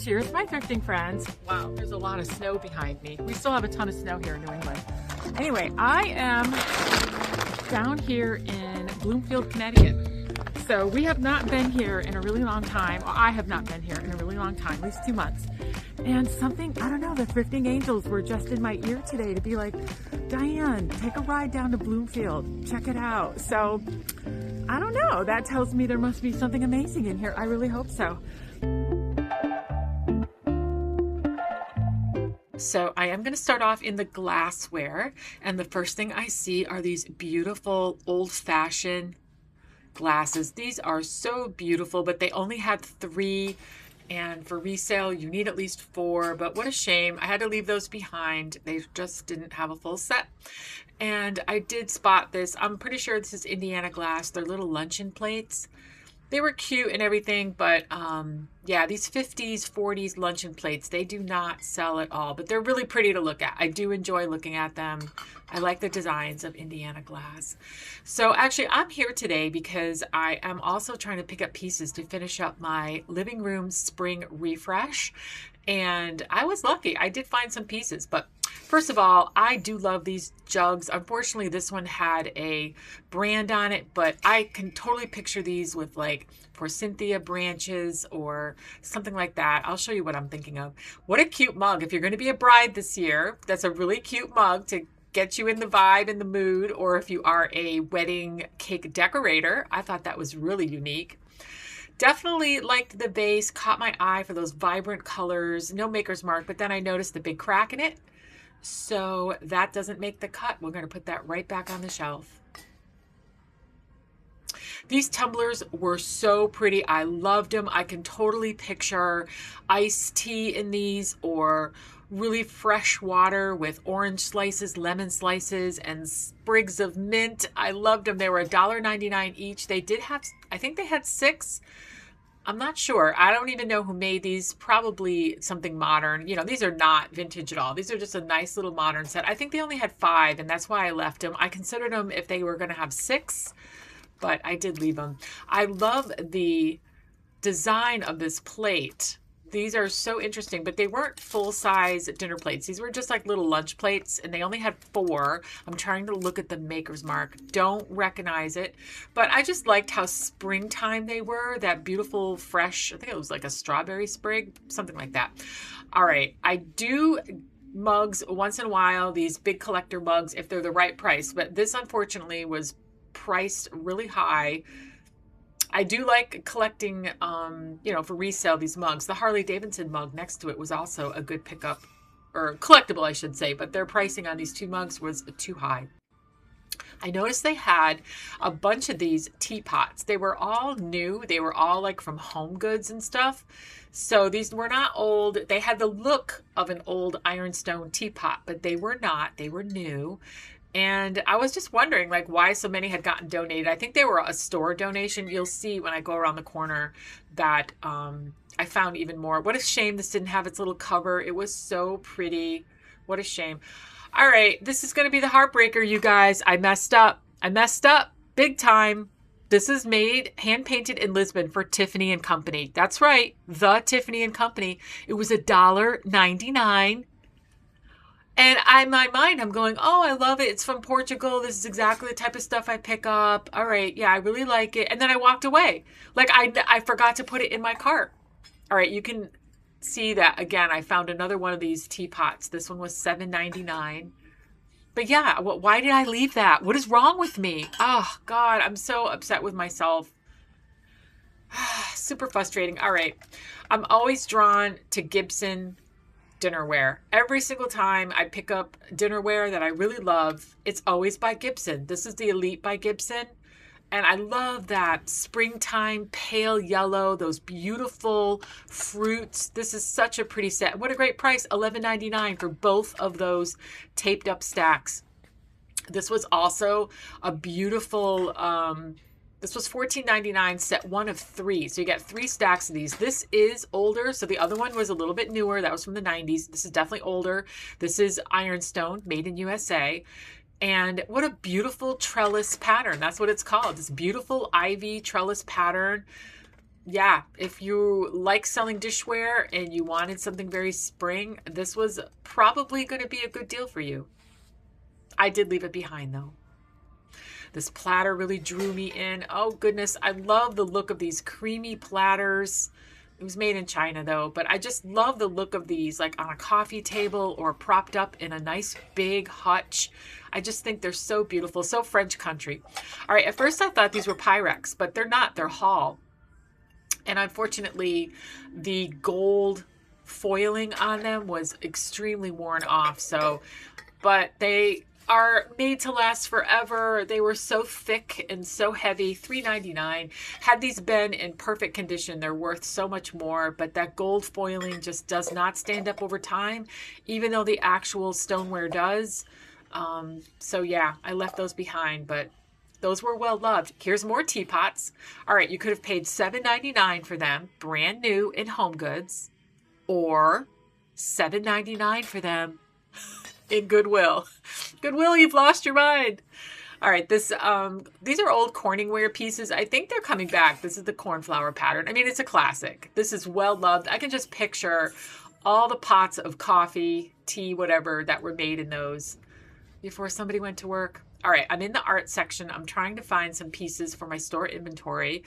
Cheers, my thrifting friends. Wow, there's a lot of snow behind me. We still have a ton of snow here in New England. Anyway, I am down here in Bloomfield, Connecticut. So we have not been here in a really long time. Well, I have not been here in a really long time, at least 2 months. And something, I don't know, the thrifting angels were just in my ear today to be like, Diane, take a ride down to Bloomfield, check it out. So I don't know, that tells me there must be something amazing in here. I really hope so. So I am going to start off in the glassware, and the first thing I see are these beautiful old-fashioned glasses. These are so beautiful, but they only had 3, and for resale you need at least 4, but what a shame. I had to leave those behind. They just didn't have a full set. And I did spot this. I'm pretty sure this is Indiana glass. They're little luncheon plates. They were cute and everything, but yeah, these 50s, 40s luncheon plates, they do not sell at all, but they're really pretty to look at. I do enjoy looking at them. I like the designs of Indiana glass. So actually, I'm here today because I am also trying to pick up pieces to finish up my living room spring refresh. And I was lucky. I did find some pieces, but first of all, I do love these jugs. Unfortunately, this one had a brand on it, but I can totally picture these with like forsythia branches or something like that. I'll show you what I'm thinking of. What a cute mug. If you're going to be a bride this year, that's a really cute mug to get you in the vibe and the mood, or if you are a wedding cake decorator. I thought that was really unique. Definitely liked the vase, caught my eye for those vibrant colors, no maker's mark, but then I noticed the big crack in it. So that doesn't make the cut. We're going to put that right back on the shelf. These tumblers were so pretty. I loved them. I can totally picture iced tea in these, or really fresh water with orange slices, lemon slices, and sprigs of mint. I loved them. They were $1.99 each. They did have, I think they had 6. I'm not sure. I don't even know who made these. Probably something modern. You know, these are not vintage at all. These are just a nice little modern set. I think they only had 5, and that's why I left them. I considered them if they were going to have 6, but I did leave them. I love the design of this plate. These are so interesting, but they weren't full-size dinner plates. These were just like little lunch plates, and they only had 4. I'm trying to look at the maker's mark. Don't recognize it, but I just liked how springtime they were. That beautiful, fresh, I think it was like a strawberry sprig, something like that. All right, I do mugs once in a while, these big collector mugs, if they're the right price, but this unfortunately was priced really high. I do like collecting, you know, for resale, these mugs. The Harley Davidson mug next to it was also a good pickup, or collectible, I should say, but their pricing on these 2 mugs was too high. I noticed they had a bunch of these teapots. They were all new. They were all like from Home Goods and stuff. So these were not old. They had the look of an old ironstone teapot, but they were not. They were new. And I was just wondering, like, why so many had gotten donated. I think they were a store donation. You'll see when I go around the corner that I found even more. What a shame this didn't have its little cover. It was so pretty. What a shame. All right, this is going to be the heartbreaker, you guys. I messed up. I messed up big time. This is made, hand-painted in Lisbon for Tiffany & Company. That's right, the Tiffany & Company. It was $1.99. And in my mind, I'm going, oh, I love it. It's from Portugal. This is exactly the type of stuff I pick up. All right, yeah, I really like it. And then I walked away. Like, I forgot to put it in my cart. All right, you can see that. Again, I found another one of these teapots. This one was $7.99. But yeah, why did I leave that? What is wrong with me? Oh, God, I'm so upset with myself. Super frustrating. All right, I'm always drawn to Gibson dinnerware. Every single time I pick up dinnerware that I really love, it's always by Gibson. This is the Elite by Gibson. And I love that springtime pale yellow, those beautiful fruits. This is such a pretty set. What a great price, $11.99 for both of those taped up stacks. This was also a beautiful, this was $14.99, set 1 of 3. So you get 3 stacks of these. This is older. So the other one was a little bit newer. That was from the 90s. This is definitely older. This is ironstone, made in USA. And what a beautiful trellis pattern. That's what it's called. This beautiful ivy trellis pattern. yeah, if you like selling dishware and you wanted something very spring, this was probably going to be a good deal for you. I did leave it behind though. This platter really drew me in. Oh goodness, I love the look of these creamy platters. It was made in China though, but I just love the look of these, like on a coffee table or propped up in a nice big hutch. I just think they're so beautiful, so French country. All right, at first I thought these were Pyrex, but they're not, they're Hall. And unfortunately, the gold foiling on them was extremely worn off. So, but they are made to last forever. They were so thick and so heavy. $3.99. Had these been in perfect condition, they're worth so much more. But that gold foiling just does not stand up over time, even though the actual stoneware does. So yeah, I left those behind, but those were well loved. Here's more teapots. All right, you could have paid $7.99 for them, brand new in Home Goods, or $7.99 for them in Goodwill. Goodwill, you've lost your mind. All right, these are old Corningware pieces. I think they're coming back. This is the cornflower pattern. I mean, it's a classic. This is well loved. I can just picture all the pots of coffee, tea, whatever that were made in those before somebody went to work. All right, I'm in the art section. I'm trying to find some pieces for my store inventory.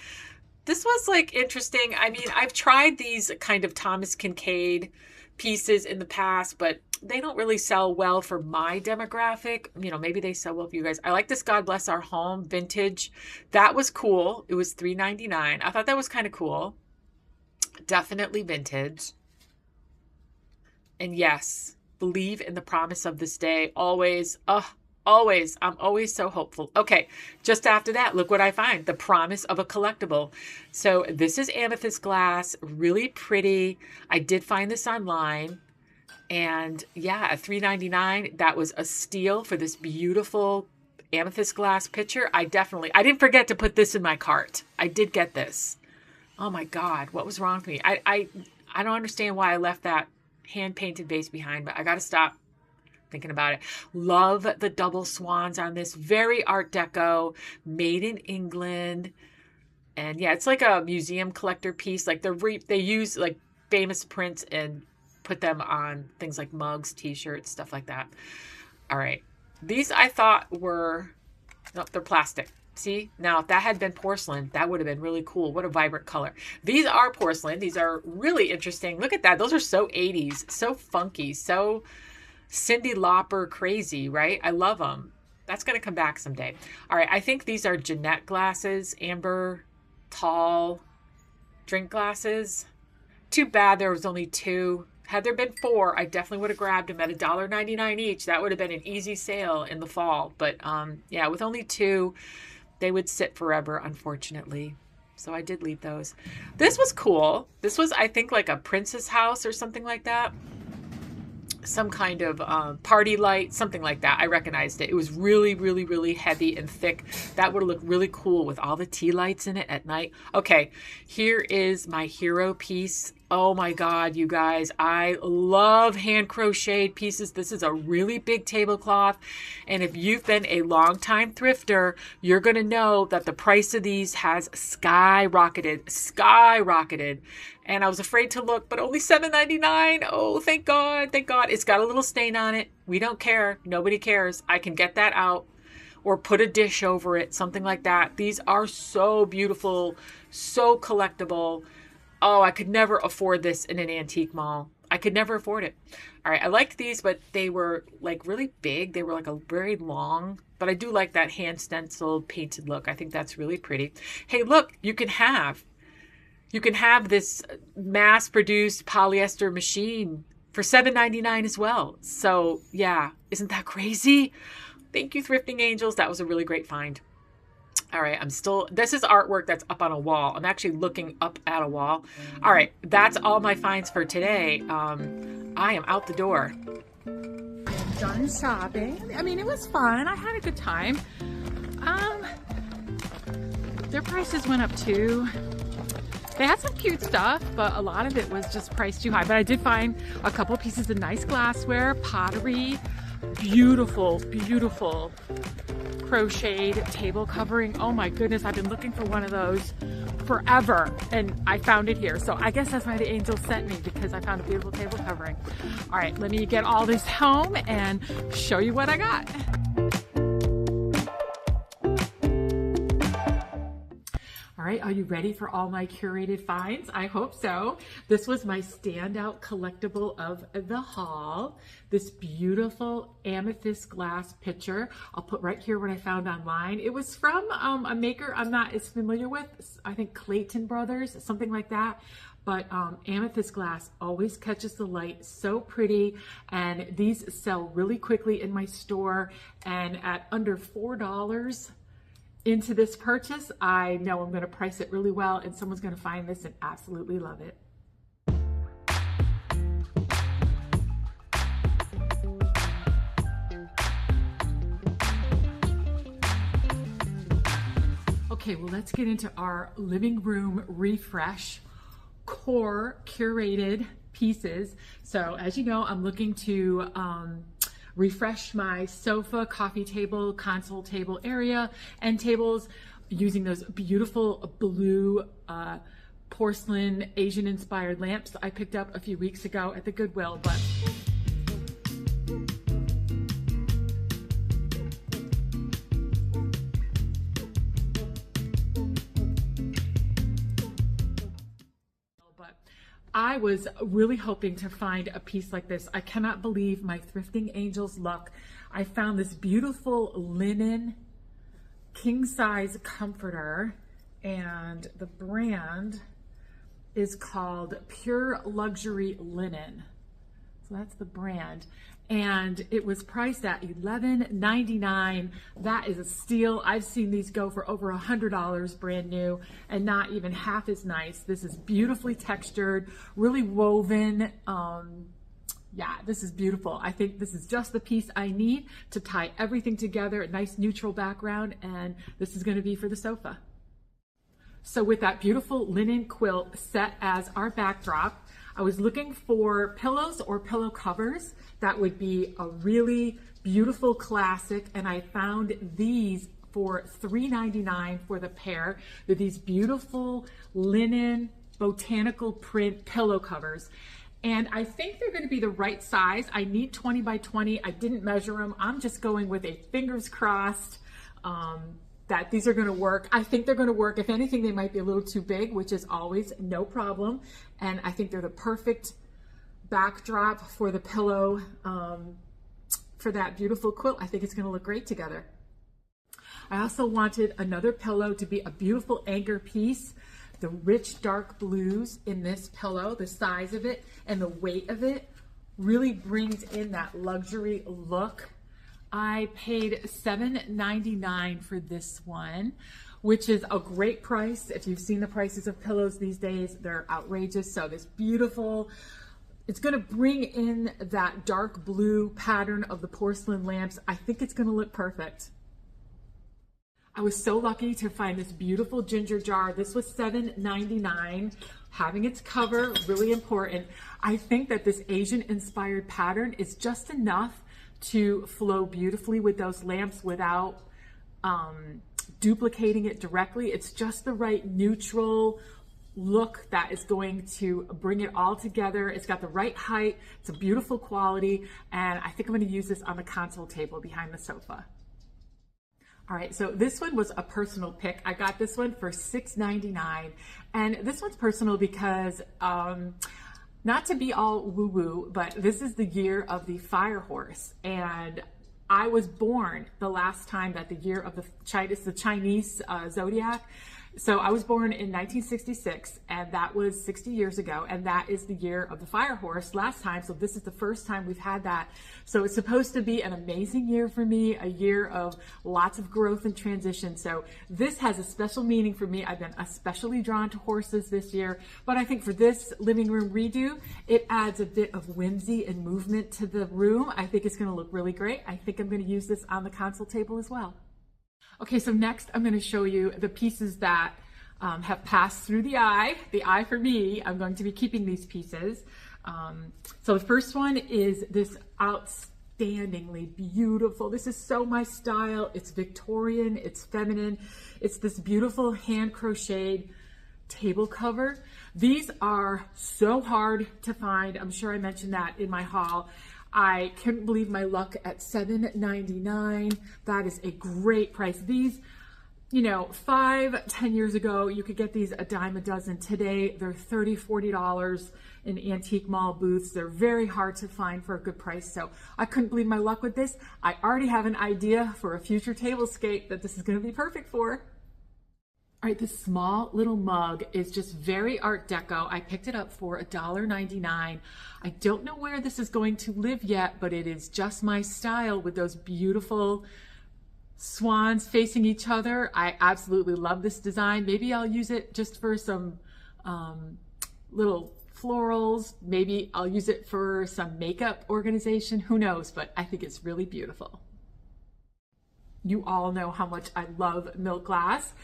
This was like interesting. I mean, I've tried these kind of Thomas Kincaid pieces in the past, but they don't really sell well for my demographic. You know, maybe they sell well for you guys. I like this God Bless Our Home vintage. That was cool. It was $3.99. I thought that was kind of cool. Definitely vintage. And yes, believe in the promise of this day. Always. Always. I'm always so hopeful. Okay, just after that, look what I find. The promise of a collectible. So this is amethyst glass, really pretty. I did find this online. And yeah, at $3.99, that was a steal for this beautiful amethyst glass pitcher. I didn't forget to put this in my cart. I did get this. Oh my God, what was wrong with me? I don't understand why I left that hand-painted vase behind, but I got to stop thinking about it. Love the double swans on this. Very Art Deco, made in England. And yeah, it's like a museum collector piece. Like they use like famous prints and put them on things like mugs, t-shirts, stuff like that. All right. These I thought were, nope, they're plastic. See, now if that had been porcelain, that would have been really cool. What a vibrant color. These are porcelain. These are really interesting. Look at that. Those are so 80s, so funky, so Cyndi Lauper crazy, right? I love them. That's going to come back someday. All right. I think these are Jeanette glasses, amber, tall drink glasses. Too bad there was only 2. Had there been 4, I definitely would have grabbed them at $1.99 each. That would have been an easy sale in the fall. But yeah, with only 2, they would sit forever, unfortunately. So I did leave those. This was cool. This was, I think, like a princess house or something like that. Some kind of party light, something like that. I recognized it. It was really, really, really heavy and thick. That would look really cool with all the tea lights in it at night. Okay, here is my hero piece. Oh my God, you guys, I love hand crocheted pieces. This is a really big tablecloth. And if you've been a longtime thrifter, you're going to know that the price of these has skyrocketed. And I was afraid to look, but only $7.99. Oh, thank God. Thank God. It's got a little stain on it. We don't care. Nobody cares. I can get that out or put a dish over it, something like that. These are so beautiful, so collectible. Oh, I could never afford this in an antique mall. I could never afford it. All right, I liked these, but they were like really big. They were like a very long, but I do like that hand stenciled painted look. I think that's really pretty. Hey, look, you can have this mass-produced polyester machine for $7.99 as well. So yeah, isn't that crazy? Thank you, Thrifting Angels. That was a really great find. All right, this is artwork that's up on a wall. I'm actually looking up at a wall. All right, that's all my finds for today. I am out the door. I'm done shopping. I mean, it was fun. I had a good time. Their prices went up too. They had some cute stuff, but a lot of it was just priced too high. But I did find a couple pieces of nice glassware, pottery, beautiful, beautiful crocheted table covering. Oh my goodness, I've been looking for one of those forever, and I found it here. So I guess that's why the angel sent me, because I found a beautiful table covering. All right, let me get all this home and show you what I got. All right, are you ready for all my curated finds? I hope so. This was my standout collectible of the haul. This beautiful amethyst glass pitcher. I'll put right here what I found online. It was from a maker I'm not as familiar with. I think Clayton Brothers, something like that. But amethyst glass always catches the light, so pretty, and these sell really quickly in my store, and at under $4 into this purchase, I know I'm going to price it really well, and someone's going to find this and absolutely love it. Okay, well, let's get into our living room refresh core curated pieces. So as you know, I'm looking to refresh my sofa, coffee table, console table area, end tables using those beautiful blue porcelain Asian inspired lamps I picked up a few weeks ago at the Goodwill. I was really hoping to find a piece like this. I cannot believe my thrifting angel's luck. I found this beautiful linen king size comforter, and the brand is called Pure Luxury Linen. So that's the brand. And it was priced at $11.99. That is a steal. I've seen these go for over $100 brand new, and not even half as nice. This is beautifully textured, really woven. Yeah, this is beautiful. I think this is just the piece I need to tie everything together, a nice neutral background, and this is going to be for the sofa. So with that beautiful linen quilt set as our backdrop, I was looking for pillows or pillow covers that would be a really beautiful classic, and I found these for $3.99 for the pair. They're these beautiful linen botanical print pillow covers, and I think they're going to be the right size. I need 20 by 20. I didn't measure them. I'm just going with a fingers crossed that these are going to work. I think they're going to work. If anything, they might be a little too big, which is always no problem. And I think they're the perfect backdrop for the pillow, for that beautiful quilt. I think it's going to look great together. I also wanted another pillow to be a beautiful anchor piece. The rich dark blues in this pillow, the size of it and the weight of it really brings in that luxury look. I paid $7.99 for this one, which is a great price. If you've seen the prices of pillows these days, they're outrageous. So this beautiful, it's going to bring in that dark blue pattern of the porcelain lamps. I think it's going to look perfect. I was so lucky to find this beautiful ginger jar. This was $7.99. Having its cover, really important. I think that this Asian inspired pattern is just enough to flow beautifully with those lamps without duplicating it directly. It's just the right neutral look that is going to bring it all together. It's got the right height, it's a beautiful quality, and I think I'm going to use this on the console table behind the sofa. All right, so this one was a personal pick. I got this one for $6.99, and this one's personal because not to be all woo-woo, but this is the year of the fire horse, and I was born the last time that the year of the Chinese zodiac. So I was born in 1966, and that was 60 years ago, and that is the year of the fire horse last time. So this is the first time we've had that. So it's supposed to be an amazing year for me, a year of lots of growth and transition. So this has a special meaning for me. I've been especially drawn to horses this year, but I think for this living room redo, it adds a bit of whimsy and movement to the room. I think it's going to look really great. I think I'm going to use this on the console table as well. Okay, so next I'm going to show you the pieces that have passed through the eye. The eye for me, I'm going to be keeping these pieces. So the first one is this outstandingly beautiful. This is so my style. It's Victorian, it's feminine. It's this beautiful hand crocheted table cover. These are so hard to find. I'm sure I mentioned that in my haul. I couldn't believe my luck at $7.99. That is a great price. These, you know, 5-10 years ago, you could get these a dime a dozen. Today, they're $30-$40 in antique mall booths. They're very hard to find for a good price. So I couldn't believe my luck with this. I already have an idea for a future tablescape that this is going to be perfect for. All right, this small little mug is just very art deco. I picked it up for $1.99. I don't know where this is going to live yet, but it is just my style with those beautiful swans facing each other. I absolutely love this design. Maybe I'll use it just for some little florals. Maybe I'll use it for some makeup organization. Who knows, but I think it's really beautiful. You all know how much I love milk glass.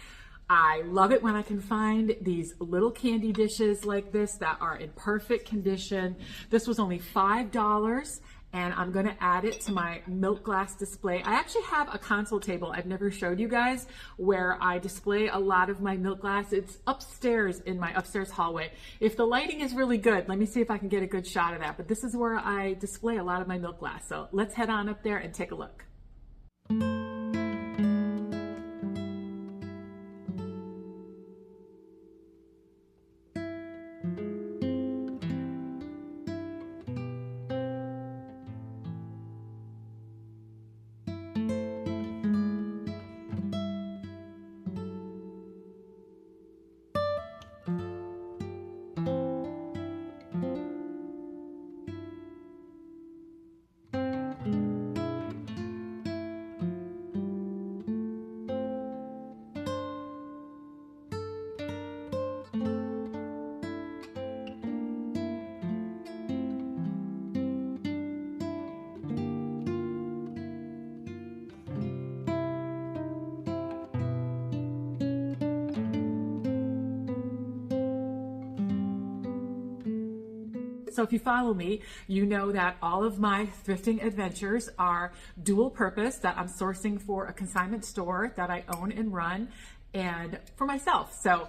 I love it when I can find these little candy dishes like this that are in perfect condition. This was only $5, and I'm gonna add it to my milk glass display. I actually have a console table I've never showed you guys where I display a lot of my milk glass. It's upstairs in my upstairs hallway. If the lighting is really good, let me see if I can get a good shot of that. But this is where I display a lot of my milk glass. So let's head on up there and take a look. So if you follow me, you know that all of my thrifting adventures are dual purpose, that I'm sourcing for a consignment store that I own and run, and for myself. So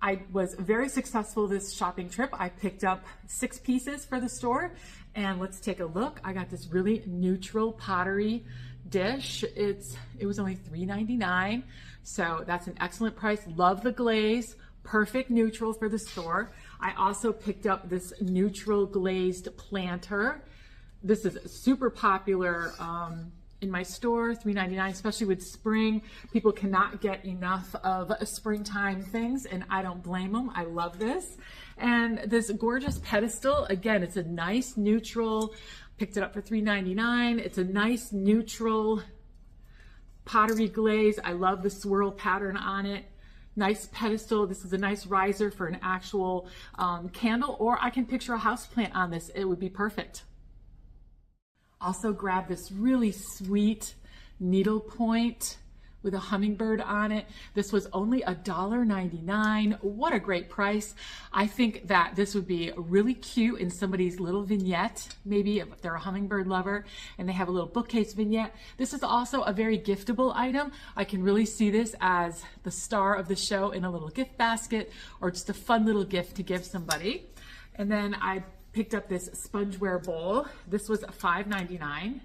I was very successful this shopping trip. I picked up 6 pieces for the store, and let's take a look. I got this really neutral pottery dish. It was only $3.99, so that's an excellent price. Love the glaze. Perfect neutral for the store. I also picked up this neutral glazed planter. This is super popular in my store, $3.99, especially with spring. People cannot get enough of springtime things, and I don't blame them. I love this. And this gorgeous pedestal, again, it's a nice neutral. Picked it up for $3.99. It's a nice neutral pottery glaze. I love the swirl pattern on it. Nice pedestal. This is a nice riser for an actual candle, or I can picture a houseplant on this. It would be perfect. Also grab this really sweet needlepoint with a hummingbird on it. This was only $1.99. What a great price. I think that this would be really cute in somebody's little vignette, maybe if they're a hummingbird lover and they have a little bookcase vignette. This is also a very giftable item. I can really see this as the star of the show in a little gift basket, or just a fun little gift to give somebody. And then I picked up this spongeware bowl. This was $5.99.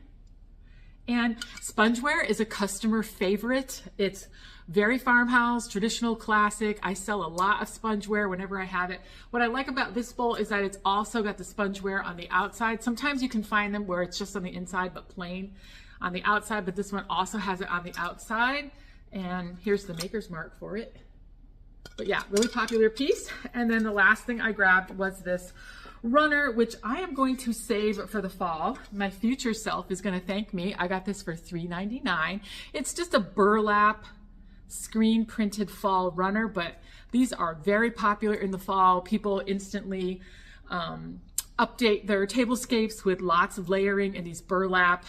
And spongeware is a customer favorite. It's very farmhouse, traditional, classic. I sell a lot of spongeware whenever I have it. What I like about this bowl is that it's also got the spongeware on the outside. Sometimes you can find them where it's just on the inside but plain on the outside, but this one also has it on the outside. And here's the maker's mark for it. But yeah, really popular piece. And then the last thing I grabbed was this runner, which I am going to save for the fall. My future self is going to thank me. I got this for $3.99. It's just a burlap screen printed fall runner, but these are very popular in the fall. People instantly update their tablescapes with lots of layering, and these burlap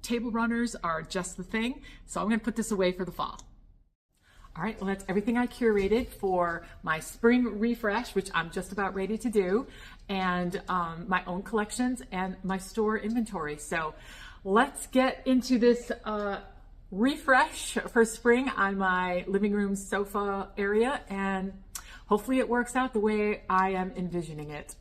table runners are just the thing. So I'm going to put this away for the fall. All right, well, that's everything I curated for my spring refresh, which I'm just about ready to do, and my own collections and my store inventory. So let's get into this refresh for spring on my living room sofa area, and hopefully it works out the way I am envisioning it.